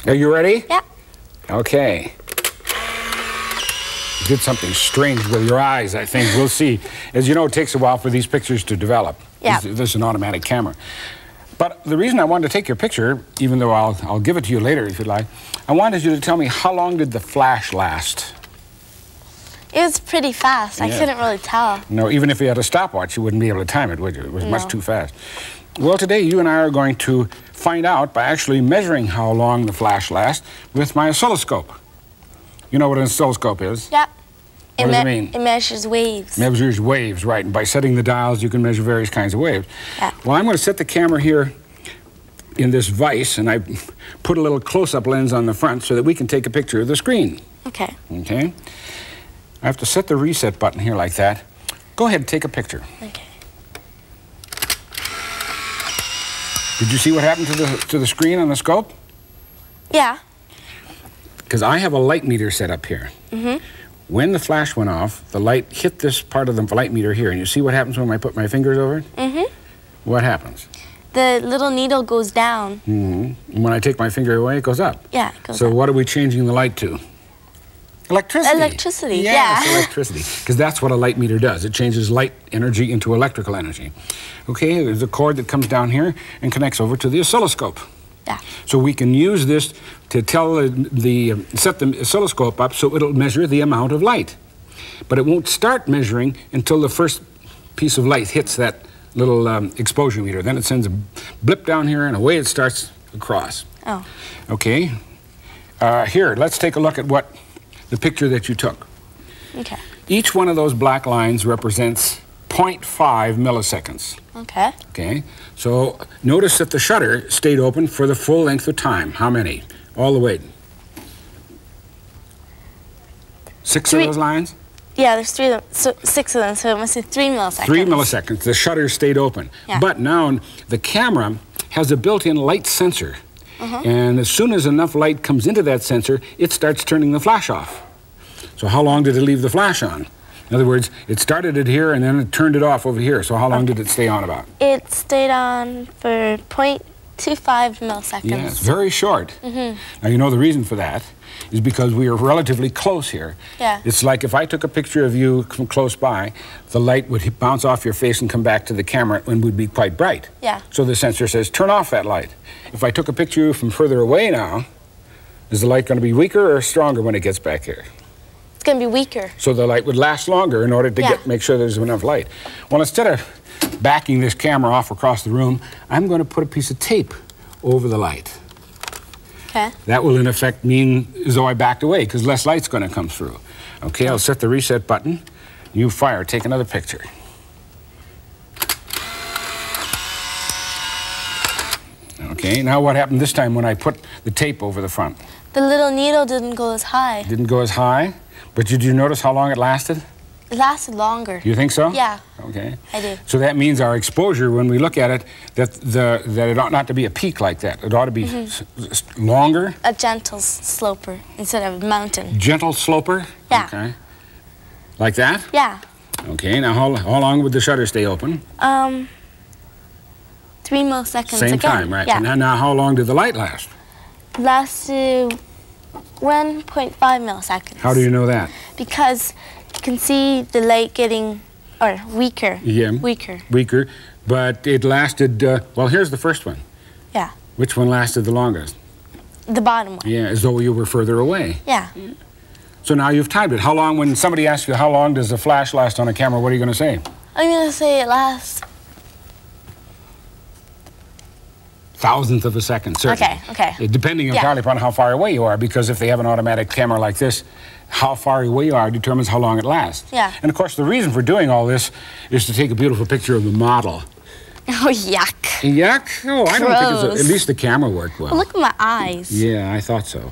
Are you ready? Yeah. Okay. You did something strange with your eyes, I think. We'll see. As you know, it takes a while for these pictures to develop. Yeah. This is an automatic camera. But the reason I wanted to take your picture, even though I'll give it to you later if you'd like, I wanted you to tell me how long did the flash last? It was pretty fast. Yeah. I couldn't really tell. No, even if you had a stopwatch, you wouldn't be able to time it, would you? It was much too fast. Well, today you and I are going to find out by actually measuring how long the flash lasts with my oscilloscope. You know what an oscilloscope is? Yep. What does it mean? It measures waves. Measures waves, right. And by setting the dials, you can measure various kinds of waves. Yeah. Well, I'm going to set the camera here in this vise, and I put a little close-up lens on the front so that we can take a picture of the screen. Okay. Okay? I have to set the reset button here like that. Go ahead and take a picture. Okay. Did you see what happened to the screen on the scope? Yeah. Because I have a light meter set up here. Mm-hmm. When the flash went off, the light hit this part of the light meter here, and you see what happens when I put my fingers over it? Mm-hmm. What happens? The little needle goes down. Mm-hmm. And when I take my finger away, it goes up. Yeah, it goes So up. what are we changing the light to? Electricity. Electricity, Yes, yeah. electricity. Because that's what a light meter does. It changes light energy into electrical energy. Okay, there's a cord that comes down here and connects over to the oscilloscope. Yeah. So we can use this to tell set the oscilloscope up so it'll measure the amount of light. But it won't start measuring until the first piece of light hits that little exposure meter. Then it sends a blip down here and away it starts across. Oh. Okay. Here, let's take a look at the picture that you took. Okay. Each one of those black lines represents 0.5 milliseconds. Okay. Okay, so notice that the shutter stayed open for the full length of time. How many? All the way. 6 of those lines? Yeah, there's 6 of them, so it must be 3 milliseconds. 3 milliseconds. The shutter stayed open. Yeah. But now the camera has a built-in light sensor. And as soon as enough light comes into that sensor, it starts turning the flash off. So how long did it leave the flash on? In other words, it started it here and then it turned it off over here. So how long did it stay on about? It stayed on for 0.25 milliseconds. Yeah, it's very short. Now, you know the reason for that is because we are relatively close here. Yeah. It's like if I took a picture of you from close by, the light would bounce off your face and come back to the camera and would be quite bright. Yeah. So the sensor says, turn off that light. If I took a picture of you from further away now, is the light going to be weaker or stronger when it gets back here? It's going to be weaker. So the light would last longer in order to make sure there's enough light. Well, instead of backing this camera off across the room, I'm going to put a piece of tape over the light. Okay. That will, in effect, mean as though I backed away, because less light's going to come through. Okay, I'll set the reset button. You fire. Take another picture. Okay, now what happened this time when I put the tape over the front? The little needle didn't go as high. Didn't go as high, but did you notice how long it lasted? It lasted longer. You think so? Yeah. Okay. I do. So that means our exposure, when we look at it, that it ought not to be a peak like that. It ought to be longer. A gentle sloper instead of a mountain. Gentle sloper? Yeah. Okay. Like that? Yeah. Okay, now how long would the shutter stay open? 3 milliseconds Same again. time, right? Yeah. And now how long did the light last? Lasted 1.5 milliseconds. How do you know that? Because you can see the light getting, weaker. Yeah. Weaker. Weaker, but it lasted, well, here's the first one. Yeah. Which one lasted the longest? The bottom one. Yeah, as though you were further away. Yeah. So now you've timed it. How long, when somebody asks you how long does the flash last on a camera, what are you going to say? I'm going to say it lasts. Thousandth of a second, certainly. Okay. Depending entirely upon how far away you are, because if they have an automatic camera like this, how far away you are determines how long it lasts. Yeah. And of course, the reason for doing all this is to take a beautiful picture of the model. Oh, yuck. Yuck? Oh, I don't think it's Gross. at least the camera worked well. Look at my eyes. Yeah, I thought so.